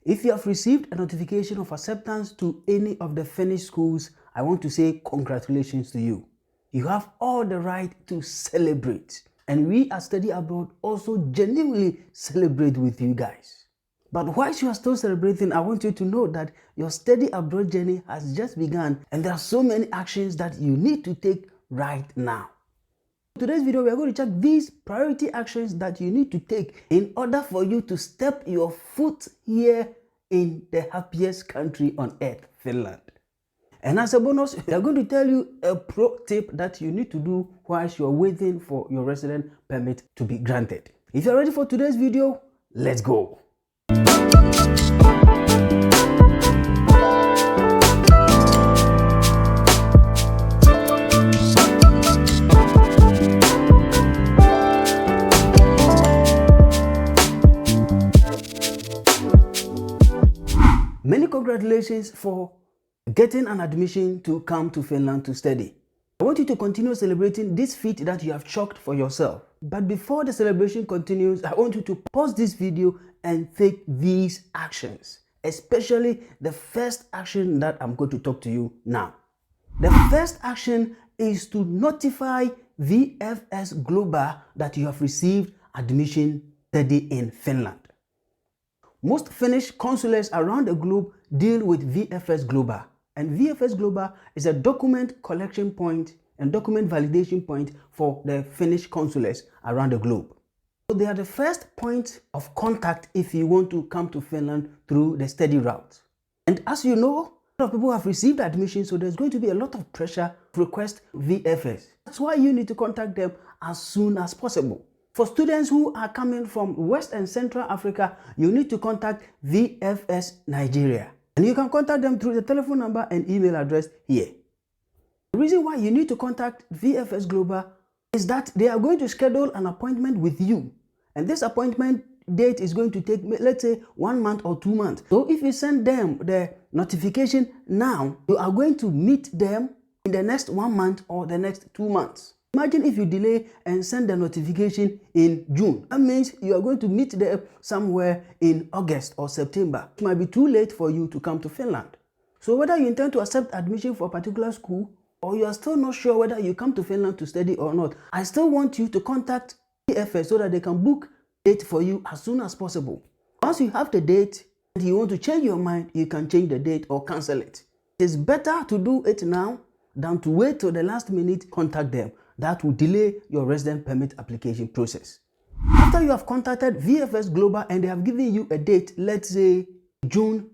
If you have received a notification of acceptance to any of the Finnish schools, I want to say congratulations to you. You have all the right to celebrate. And we at Study Abroad also genuinely celebrate with you guys. But whilst you are still celebrating, I want you to know that your study abroad journey has just begun and there are so many actions that you need to take right now. In today's video, we are going to check these priority actions that you need to take in order for you to step your foot here in the happiest country on earth, Finland. And as a bonus, we are going to tell you a pro tip that you need to do whilst you are waiting for your resident permit to be granted. If you are ready for today's video, let's go. Many congratulations for getting an admission to come to Finland to study. I want you to continue celebrating this feat that you have chalked for yourself. But before the celebration continues, I want you to pause this video and take these actions, especially the first action that I'm going to talk to you now. The first action is to notify VFS Global that you have received admission study in Finland. Most Finnish consulates around the globe deal with VFS Global, and VFS Global is a document collection point and document validation point for the Finnish consulates around the globe. So they are the first point of contact if you want to come to Finland through the study route. And as you know, a lot of people have received admission, so there's going to be a lot of pressure to request VFS. That's why you need to contact them as soon as possible. For students who are coming from West and Central Africa, you need to contact VFS Nigeria. And you can contact them through the telephone number and email address here. The reason why you need to contact VFS Global is that they are going to schedule an appointment with you. And this appointment date is going to take, let's say, 1 month or 2 months. So if you send them the notification now, you are going to meet them in the next 1 month or the next 2 months. Imagine if you delay and send the notification in June. That means you are going to meet them somewhere in August or September. It might be too late for you to come to Finland. So whether you intend to accept admission for a particular school or you are still not sure whether you come to Finland to study or not, I still want you to contact VFS so that they can book a date for you as soon as possible. Once you have the date and you want to change your mind, you can change the date or cancel it. It is better to do it now than to wait till the last minute, contact them. That will delay your resident permit application process. After you have contacted VFS Global and they have given you a date, let's say June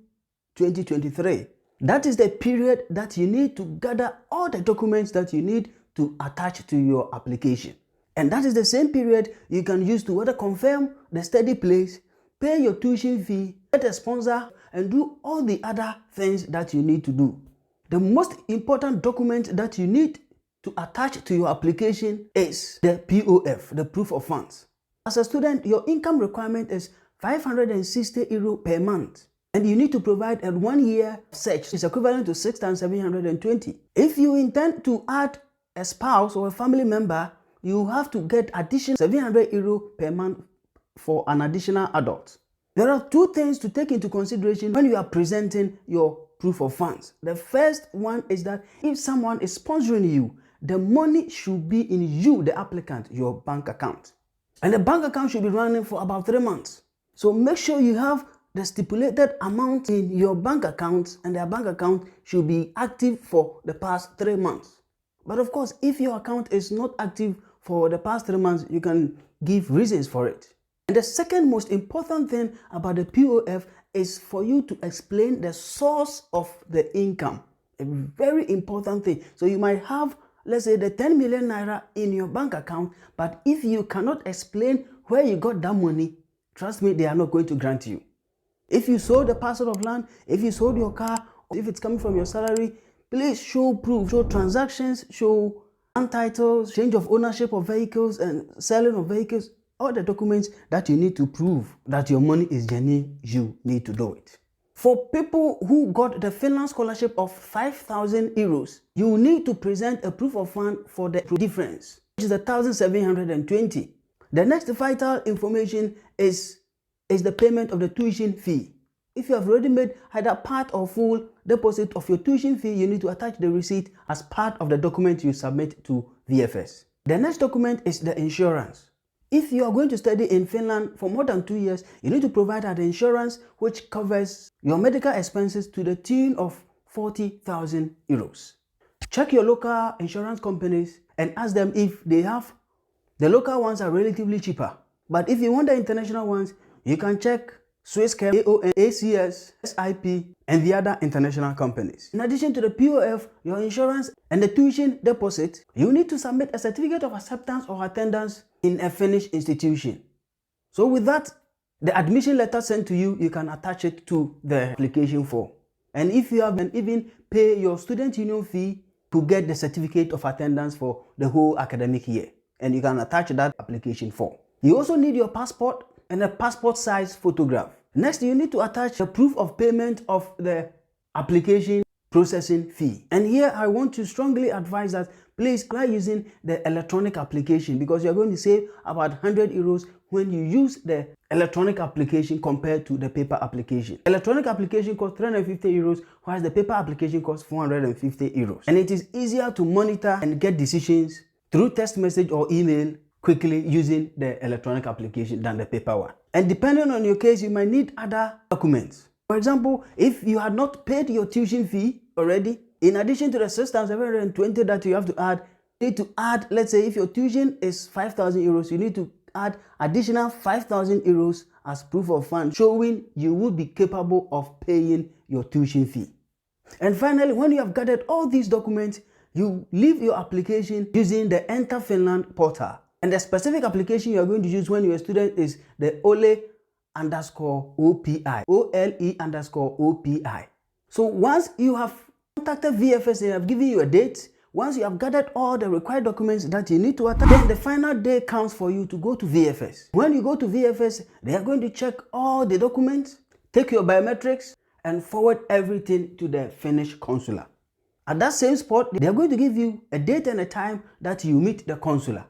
2023, that is the period that you need to gather all the documents that you need to attach to your application. And that is the same period you can use to either confirm the study place, pay your tuition fee, get a sponsor, and do all the other things that you need to do. The most important document that you need to attach to your application is the POF, the proof of funds. As a student, your income requirement is €560 per month. And you need to provide a 1 year search, is equivalent to 6,720. If you intend to add a spouse or a family member, you have to get additional €700 per month for an additional adult. There are two things to take into consideration when you are presenting your proof of funds. The first one is that if someone is sponsoring you, the money should be in you, the applicant, your bank account. And the bank account should be running for about 3 months. So make sure you have the stipulated amount in your bank account, and the bank account should be active for the past 3 months. But of course, if your account is not active for the past 3 months, you can give reasons for it. And the second most important thing about the POF is for you to explain the source of the income. A very important thing. So you might have, let's say, the 10 million naira in your bank account, but if you cannot explain where you got that money, trust me, they are not going to grant you. If you sold a parcel of land, if you sold your car, if it's coming from your salary, please show proof, show transactions, show land titles, change of ownership of vehicles and selling of vehicles, all the documents that you need to prove that your money is genuine, you need to do it. For people who got the Finland scholarship of €5,000, you need to present a proof of fund for the difference, which is 1,720. The next vital information is the payment of the tuition fee. If you have already made either part or full deposit of your tuition fee, you need to attach the receipt as part of the document you submit to VFS. The next document is the insurance. If you are going to study in Finland for more than 2 years, you need to provide an insurance which covers your medical expenses to the tune of 40,000 euros. Check your local insurance companies and ask them if they have. The local ones are relatively cheaper, but if you want the international ones, you can check Swisscare, AON, ACS, SIP, and the other international companies. In addition to the POF, your insurance, and the tuition deposit, you need to submit a certificate of acceptance or attendance in a Finnish institution. So with that, the admission letter sent to you, you can attach it to the application form. And if you have even pay your student union fee to get the certificate of attendance for the whole academic year, and you can attach that application form. You also need your passport and a passport size photograph. Next, you need to attach the proof of payment of the application processing fee. And here I want to strongly advise that please try using the electronic application, because you're going to save about 100 euros when you use the electronic application compared to the paper application. Electronic application costs 350 euros, whilst the paper application costs 450 euros. And it is easier to monitor and get decisions through text message or email quickly using the electronic application than the paper one. And depending on your case, you might need other documents. For example, if you had not paid your tuition fee already, in addition to the 6,720 that you have to add, you need to add, let's say if your tuition is 5,000 euros, you need to add additional 5,000 euros as proof of funds, showing you will be capable of paying your tuition fee. And finally, when you have gathered all these documents, you leave your application using the Enter Finland portal. And the specific application you are going to use when you're a student is the OLE_OPI. OLE_OPI. So once you have contacted VFS and have given you a date, once you have gathered all the required documents that you need to attach, then the final day comes for you to go to VFS. When you go to VFS, they are going to check all the documents, take your biometrics, and forward everything to the Finnish consular. At that same spot, they are going to give you a date and a time that you meet the consular.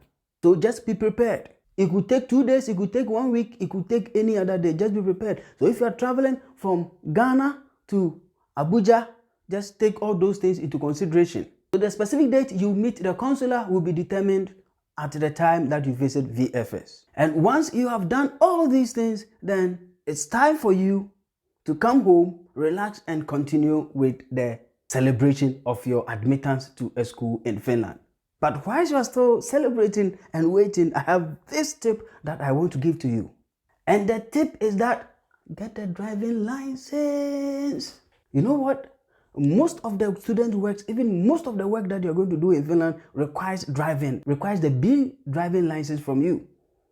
So just be prepared. It could take 2 days, it could take 1 week, it could take any other day. Just be prepared. So if you are traveling from Ghana to Abuja, just take all those things into consideration. So the specific date you meet the consular will be determined at the time that you visit VFS. And once you have done all these things, then it's time for you to come home, relax, and continue with the celebration of your admittance to a school in Finland. But while you are still celebrating and waiting, I have this tip that I want to give to you. And the tip is that get a driving license. You know what? Most of the student works, even most of the work that you're going to do in Finland requires driving, requires the B driving license from you.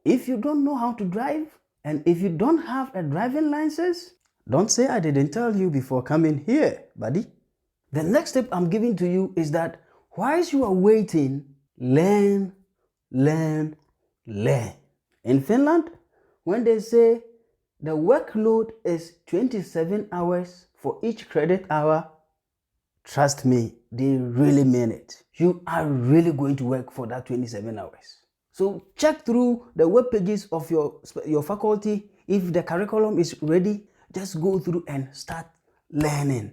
If you don't know how to drive, and if you don't have a driving license, don't say I didn't tell you before coming here, buddy. The next tip I'm giving to you is that whilst you are waiting, learn. In Finland, when they say the workload is 27 hours for each credit hour, trust me, they really mean it. You are really going to work for that 27 hours. So check through the web pages of your faculty. If the curriculum is ready, just go through and start learning.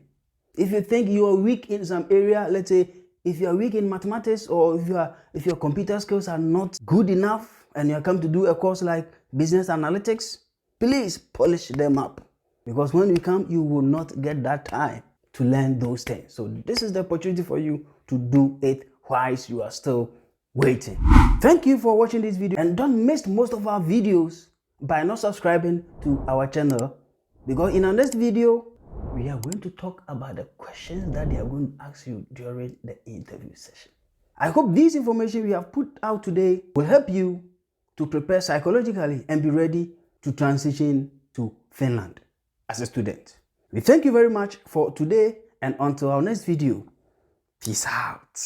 If you think you are weak in some area, let's say if you are weak in mathematics, or if your computer skills are not good enough and you are come to do a course like business analytics, please polish them up, because when you come, you will not get that time to learn those things. So this is the opportunity for you to do it whilst you are still waiting. Thank you for watching this video, and don't miss most of our videos by not subscribing to our channel, because in our next video we are going to talk about the questions that they are going to ask you during the interview session. I hope this information we have put out today will help you to prepare psychologically and be ready to transition to Finland as a student. We thank you very much for today, and until our next video, peace out.